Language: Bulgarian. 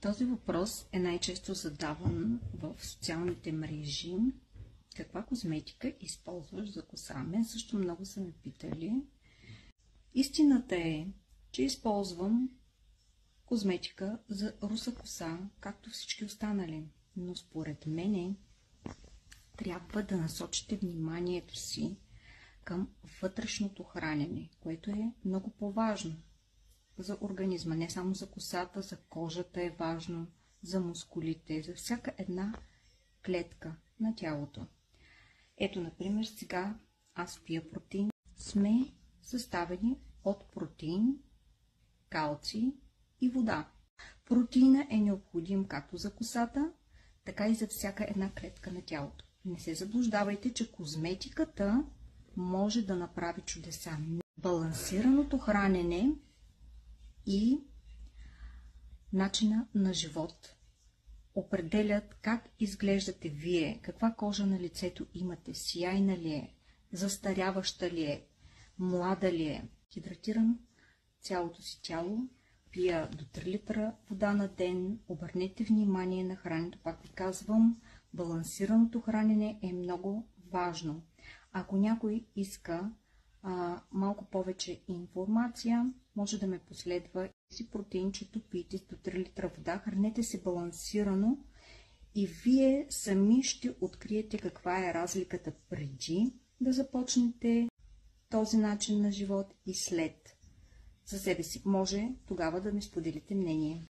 Този въпрос е най-често задаван в социалните мрежи. Каква козметика използваш за коса? Мен също много са ме питали. Истината е, че използвам козметика за руса коса, както всички останали. Но според мене трябва да насочите вниманието си към вътрешното хранене, което е много по-важно за организма, не само за косата, за кожата е важно, за мускулите, за всяка една клетка на тялото. Ето, например, сега аз пия протеин. Сме съставени от протеин, калций и вода. Протеина е необходим както за косата, така и за всяка една клетка на тялото. Не се заблуждавайте, че козметиката може да направи чудеса. Балансираното хранене и начина на живот определят как изглеждате вие, каква кожа на лицето имате, сияйна ли е, застаряваща ли е, млада ли е. Хидратирам цялото си тяло, пия до 3 литра вода на ден, обърнете внимание на храненето, пак ви казвам, балансираното хранене е много важно. Ако някой иска малко повече информация, може да ме последва. Си протеинчето, пийте до 3 литра вода, хранете се балансирано и вие сами ще откриете каква е разликата преди да започнете този начин на живот и след. За себе си може тогава да ми споделите мнение.